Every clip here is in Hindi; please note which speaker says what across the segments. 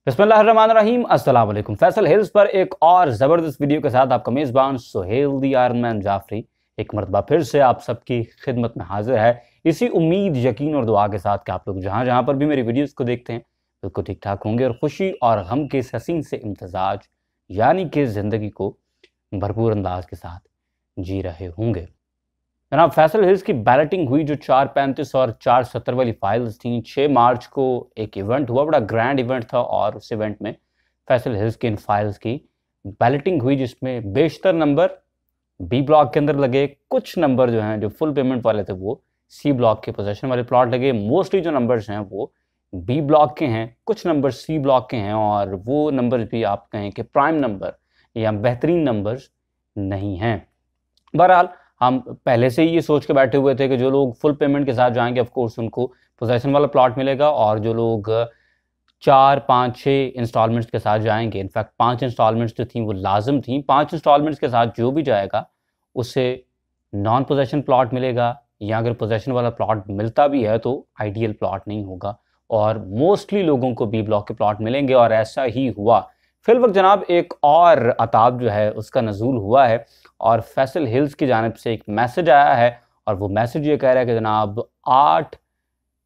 Speaker 1: बिस्मिल्लाहिर्रहमानिर्रहीम। अस्सलाम वालेकुम। फैसल हिल्स पर एक और ज़बरदस्त वीडियो के साथ आपका मेज़बान सुहेल दी आयरन मैन जाफरी एक मरतबा फिर से आप सबकी खिदमत में हाजिर है, इसी उम्मीद, यकीन और दुआ के साथ कि आप लोग जहाँ जहाँ पर भी मेरी वीडियोस को देखते हैं बिल्कुल ठीक ठाक होंगे और खुशी और गम के इस हसीन से इम्तजाज यानी कि ज़िंदगी को भरपूर अंदाज के साथ जी रहे होंगे। जनाब, फैसल हिल्स की बैलेटिंग हुई जो 435 और 470 वाली फाइल्स थी। 6 मार्च को एक इवेंट हुआ, बड़ा ग्रैंड इवेंट था और उस इवेंट में फैसल हिल्स की इन फाइल्स की बैलेटिंग हुई जिसमें बेशतर नंबर बी ब्लॉक के अंदर लगे, कुछ नंबर जो हैं जो फुल पेमेंट वाले थे वो सी ब्लॉक के पोजेशन वाले प्लॉट लगे। मोस्टली जो नंबर्स हैं वो बी ब्लॉक के हैं, कुछ नंबर सी ब्लॉक के हैं और वो नंबर्स भी आप कहें कि प्राइम नंबर या बेहतरीन नंबर्स नहीं हैं। बहरहाल हम पहले से ही ये सोच के बैठे हुए थे कि जो लोग फुल पेमेंट के साथ जाएंगे ऑफ कोर्स उनको पोजेशन वाला प्लॉट मिलेगा और जो लोग 4, 5, 6 इंस्टॉलमेंट्स के साथ जाएंगे, इनफैक्ट 5 इंस्टॉलमेंट्स जो थी वो लाजम थी, 5 इंस्टॉलमेंट्स के साथ जो भी जाएगा उसे नॉन पोजेशन प्लॉट मिलेगा या अगर पोजेशन वाला प्लॉट मिलता भी है तो आइडियल प्लॉट नहीं होगा और मोस्टली लोगों को बी ब्लॉक के प्लॉट मिलेंगे और ऐसा ही हुआ। फिल वक्त जनाब एक और अताब जो है उसका नज़ूल हुआ है और फैसल हिल्स की जानिब से एक मैसेज आया है और वो मैसेज ये कह रहा है कि जनाब 8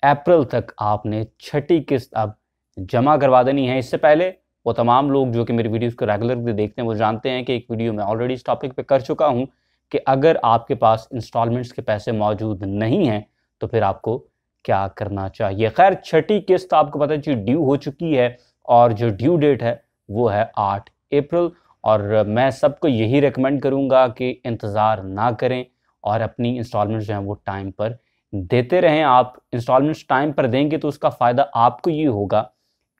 Speaker 1: अप्रैल तक आपने छठी किस्त अब जमा करवा देनी है। इससे पहले वो तमाम लोग जो कि मेरी वीडियोस को रेगुलरली देखते हैं वो जानते हैं कि एक वीडियो में ऑलरेडी इस टॉपिक पे कर चुका हूँ कि अगर आपके पास इंस्टॉलमेंट्स के पैसे मौजूद नहीं हैं तो फिर आपको क्या करना चाहिए। खैर, छठी किस्त आपको पता है ड्यू हो चुकी है और जो ड्यू डेट है वो है 8 अप्रैल और मैं सबको यही रेकमेंड करूँगा कि इंतज़ार ना करें और अपनी इंस्टॉलमेंट्स जो हैं वो टाइम पर देते रहें। आप इंस्टॉलमेंट्स टाइम पर देंगे तो उसका फ़ायदा आपको ये होगा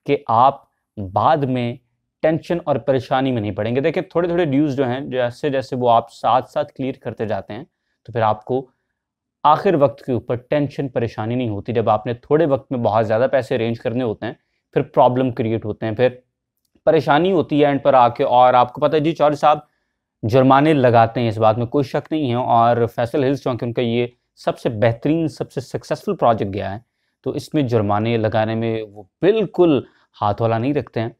Speaker 1: कि आप बाद में टेंशन और परेशानी में नहीं पड़ेंगे। देखिए, थोड़े थोड़े ड्यूज़ जो हैं जैसे जैसे वो आप साथ साथ क्लियर करते जाते हैं तो फिर आपको आखिर वक्त के ऊपर टेंशन परेशानी नहीं होती। जब आपने थोड़े वक्त में बहुत ज़्यादा पैसे अरेंज करने होते हैं फिर प्रॉब्लम क्रिएट होते हैं, फिर परेशानी होती है एंड पर आके और आपको पता है जी चौधरी साहब जुर्माने लगाते हैं, इस बात में कोई शक नहीं है और फैसल हिल्स चूँकि उनका ये सबसे बेहतरीन सबसे सक्सेसफुल प्रोजेक्ट गया है तो इसमें जुर्माने लगाने में वो बिल्कुल हाथ वाला नहीं रखते हैं।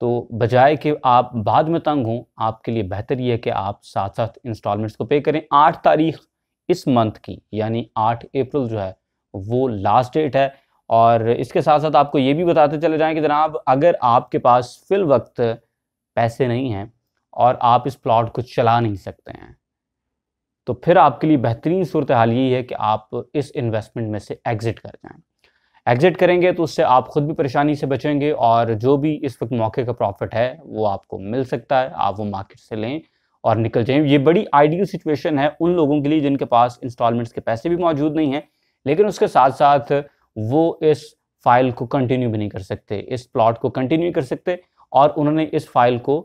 Speaker 1: तो बजाय कि आप बाद में तंग हों, आपके लिए बेहतर ये है कि आप साथ साथ इंस्टॉलमेंट्स को पे करें। 8 तारीख इस मंथ की यानी 8 अप्रैल जो है वो लास्ट डेट है और इसके साथ साथ आपको ये भी बताते चले जाएं कि जनाब अगर आपके पास फिल वक्त पैसे नहीं हैं और आप इस प्लॉट को चला नहीं सकते हैं तो फिर आपके लिए बेहतरीन सूरत हाल यही है कि आप इस इन्वेस्टमेंट में से एग्ज़िट कर जाएं। एग्ज़िट करेंगे तो उससे आप खुद भी परेशानी से बचेंगे और जो भी इस वक्त मौके का प्रॉफिट है वो आपको मिल सकता है, आप वो मार्केट से लें और निकल जाएं। ये बड़ी आइडियल सिचुएशन है उन लोगों के लिए जिनके पास इंस्टॉलमेंट्स के पैसे भी मौजूद नहीं हैं लेकिन उसके साथ साथ वो इस फाइल को कंटिन्यू भी नहीं कर सकते, इस प्लॉट को कंटिन्यू कर सकते और उन्होंने इस फाइल को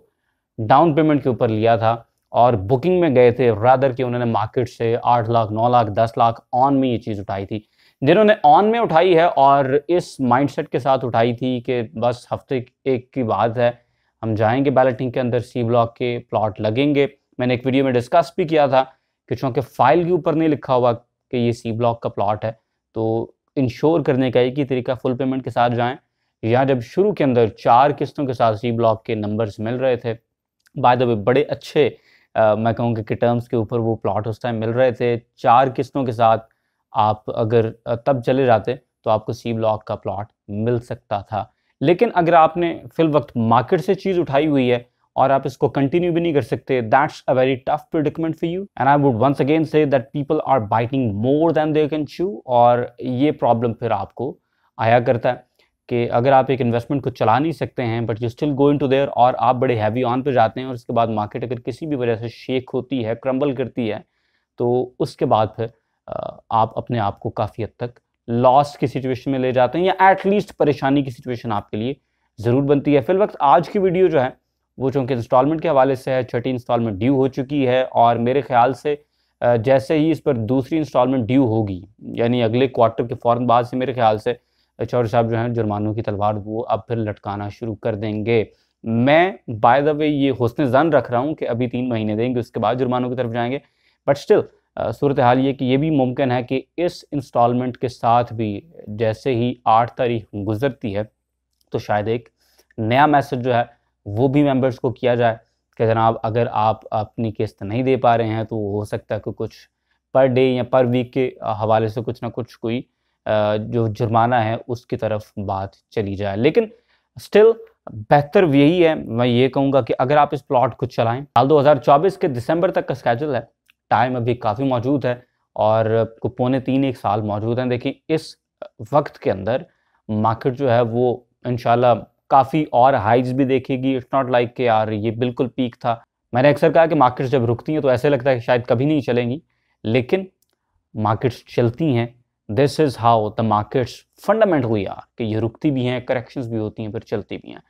Speaker 1: डाउन पेमेंट के ऊपर लिया था और बुकिंग में गए थे रादर कि उन्होंने मार्केट से 8 लाख, 9 लाख, 10 लाख ऑन में ये चीज़ उठाई थी। जिन्होंने ऑन में उठाई है और इस माइंडसेट के साथ उठाई थी कि बस हफ्ते एक की बात है, हम जाएंगे बैलेटिंग के अंदर, सी ब्लॉक के प्लॉट लगेंगे। मैंने एक वीडियो में डिस्कस भी किया था कि चूँकि फाइल के ऊपर नहीं लिखा हुआ कि ये सी ब्लॉक का प्लॉट है तो इंश्योर करने का एक ही तरीका फुल पेमेंट के साथ जाएं या जब शुरू के अंदर 4 किस्तों के साथ सी ब्लॉक के नंबर्स मिल रहे थे, बाय द वे बड़े अच्छे मैं कहूँगा कि टर्म्स के ऊपर वो प्लॉट उस टाइम मिल रहे थे। 4 किस्तों के साथ आप अगर तब चले जाते तो आपको सी ब्लॉक का प्लॉट मिल सकता था। लेकिन अगर आपने फिल वक्त मार्केट से चीज़ उठाई हुई है और आप इसको कंटिन्यू भी नहीं कर सकते, that's a very tough predicament for you and I would once again say that people are biting more than they can chew और ये प्रॉब्लम फिर आपको आया करता है कि अगर आप एक इन्वेस्टमेंट को चला नहीं सकते हैं but you still going to there और आप बड़े हैवी ऑन पे जाते हैं और उसके बाद मार्केट अगर किसी भी वजह से शेक होती है, क्रम्बल करती है तो उसके बाद फिर आप अपने आप को काफ़ी हद तक लॉस की सिचुएशन में ले जाते हैं या एटलीस्ट परेशानी की सिचुएशन आपके लिए ज़रूर बनती है। फिल वक्त आज की वीडियो जो है वो चूँकि इंस्टॉलमेंट के हवाले से है, छठी इंस्टॉलमेंट ड्यू हो चुकी है और मेरे ख्याल से जैसे ही इस पर दूसरी इंस्टॉलमेंट ड्यू होगी यानी अगले क्वार्टर के फ़ौरन बाद से मेरे ख्याल से चौधरी साहब जो हैं जुर्मानों की तलवार वो अब फिर लटकाना शुरू कर देंगे। मैं बाय द वे ये हुस्न ज़न रख रहा हूँ कि अभी 3 महीने देंगे उसके बाद जुर्मानों की तरफ जाएंगे बट स्टिल सूरत हाल ये कि ये भी मुमकिन है कि इस इंस्टॉलमेंट के साथ भी जैसे ही 8 तारीख गुजरती है तो शायद एक नया मैसेज जो है वो भी मेंबर्स को किया जाए कि जनाब अगर आप अपनी किस्त नहीं दे पा रहे हैं तो हो सकता है कि कुछ पर डे या पर वीक के हवाले से कुछ ना कुछ कोई जो जुर्माना है उसकी तरफ बात चली जाए। लेकिन स्टिल बेहतर यही है, मैं ये कहूँगा कि अगर आप इस प्लॉट को चलाएं, साल 2024 के दिसंबर तक का स्केड्यूल है, टाइम अभी काफ़ी मौजूद है और को पौने 3 साल मौजूद हैं। देखिए इस वक्त के अंदर मार्केट जो है वो इंशाल्लाह काफ़ी और हाइज भी देखेगी। इट्स नॉट लाइक कि यार ये बिल्कुल पीक था। मैंने अक्सर कहा कि मार्केट्स जब रुकती हैं तो ऐसे लगता है कि शायद कभी नहीं चलेंगी, लेकिन मार्केट्स चलती हैं। This is how the markets fundamentally are, कि ये रुकती भी हैं, करेक्शंस भी होती हैं, फिर चलती भी हैं।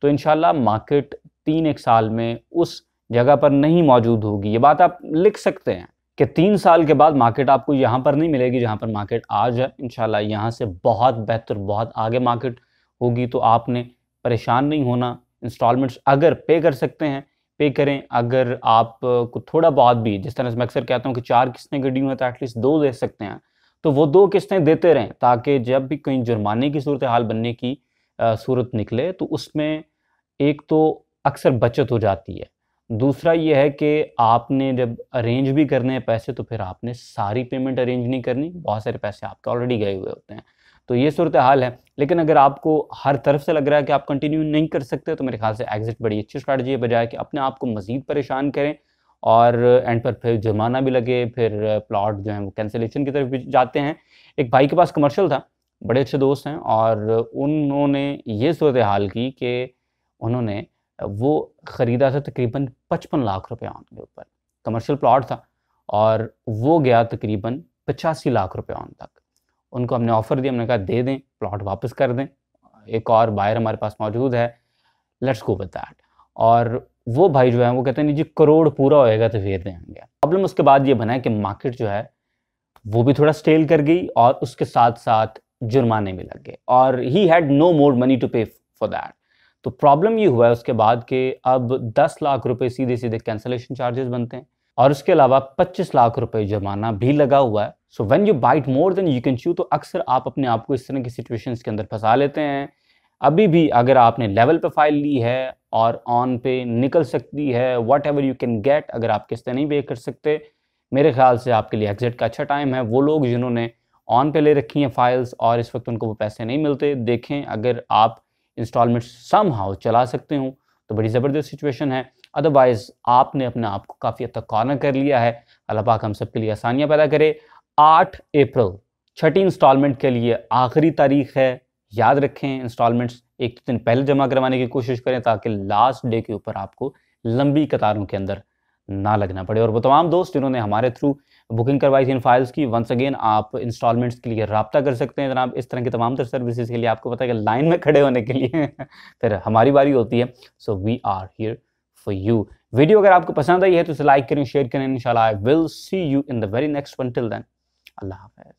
Speaker 1: तो इंशाल्लाह मार्केट 3-1 साल में उस जगह पर नहीं मौजूद होगी। ये बात आप लिख सकते हैं कि 3 साल के बाद मार्केट आपको यहाँ पर नहीं मिलेगी जहाँ पर मार्केट आज है। इंशाल्लाह यहाँ से बहुत बेहतर, बहुत आगे मार्केट होगी। तो आपने परेशान नहीं होना। इंस्टॉलमेंट्स अगर पे कर सकते हैं पे करें। अगर आप को थोड़ा बहुत भी, जिस तरह से मैं अक्सर कहता हूँ कि 4 किस्तें गड़ी हुई हैं तो एटलीस्ट 2 दे सकते हैं, तो वो 2 किस्तें देते रहें, ताकि जब भी कहीं जुर्माने की सूरत हाल बनने की सूरत निकले तो उसमें एक तो अक्सर बचत हो जाती है। दूसरा ये है कि आपने जब अरेंज भी करने हैं पैसे तो फिर आपने सारी पेमेंट अरेंज नहीं करनी, बहुत सारे पैसे आपके ऑलरेडी गए हुए होते हैं। तो ये सूरत हाल है। लेकिन अगर आपको हर तरफ से लग रहा है कि आप कंटिन्यू नहीं कर सकते तो मेरे ख्याल से एग्जिट बड़ी अच्छी स्ट्रैटेजी है, बजाय कि अपने आप को मज़ीद परेशान करें और एंड पर फिर जुर्माना भी लगे, फिर प्लॉट जो है वो कैंसिलेशन की तरफ भी जाते हैं। एक भाई के पास कमर्शियल था, बड़े अच्छे दोस्त हैं, और उन्होंने ये सूरत हाल की कि उन्होंने वो ख़रीदा था तकरीबन 55 लाख रुपए ऑन के ऊपर, कमर्शियल प्लॉट था, और वो गया तकरीबन 85 लाख रुपए ऑन तक। उनको हमने ऑफ़र दिया, हमने कहा दे दें, प्लॉट वापस कर दें, एक और बायर हमारे पास मौजूद है, लेट्स गो विद दैट। और वो भाई जो है वो कहते हैं नहीं जी करोड़ पूरा होएगा तो फिर देंगे। प्रॉब्लम उसके बाद ये बना है कि मार्केट जो है वो भी थोड़ा स्टेल कर गई और उसके साथ साथ जुर्माने भी लग गए, और he had no more money to pay for that. तो प्रॉब्लम ये हुआ है उसके बाद कि अब 10 लाख रुपए सीधे सीधे कैंसलेशन चार्जेस बनते हैं, और उसके अलावा 25 लाख रुपए जुर्माना भी लगा हुआ है। So when you bite more than you can chew, तो अक्सर आप अपने आप को इस तरह की सिचुएशंस के अंदर फंसा लेते हैं। अभी भी अगर आपने लेवल पे फाइल ली है और ऑन पे निकल सकती है, what ever you can get, अगर आप किस्तें नहीं पे कर सकते, मेरे ख्याल से आपके लिए एग्जिट का अच्छा टाइम है। वो लोग जिन्होंने ऑन पे ले रखी हैं फाइल्स और इस वक्त उनको वो पैसे नहीं मिलते, देखें अगर आप इंस्टॉलमेंट समहाउ चला सकते हो तो बड़ी ज़बरदस्त सिचुएशन है। अदरवाइज़ आपने अपने आप को काफ़ी हद तक कॉर्नर कर लिया है। अल्लाह पाक हम सब के लिए आसानियाँ पैदा करे। 8 अप्रैल छठी इंस्टॉलमेंट के लिए आखिरी तारीख है। याद रखें, इंस्टॉलमेंट्स एक दिन पहले जमा करवाने की कोशिश करें ताकि लास्ट डे के ऊपर आपको लंबी कतारों के अंदर ना लगना पड़े। और वो तमाम दोस्त जिन्होंने हमारे थ्रू बुकिंग करवाई थी इन फाइल्स की, वंस अगेन आप इंस्टॉलमेंट्स के लिए रब्ता कर सकते हैं जनाब। इस तरह की तमाम तर सर्विसेज के लिए आपको पता है कि लाइन में खड़े होने के लिए फिर हमारी बारी होती है। So we are here for you. Video अगर आपको पसंद आई है तो इसे लाइक करें, शेयर करें। इंशाल्लाह I will see you in the very next one. Till then, अल्लाह हाफ़िज़।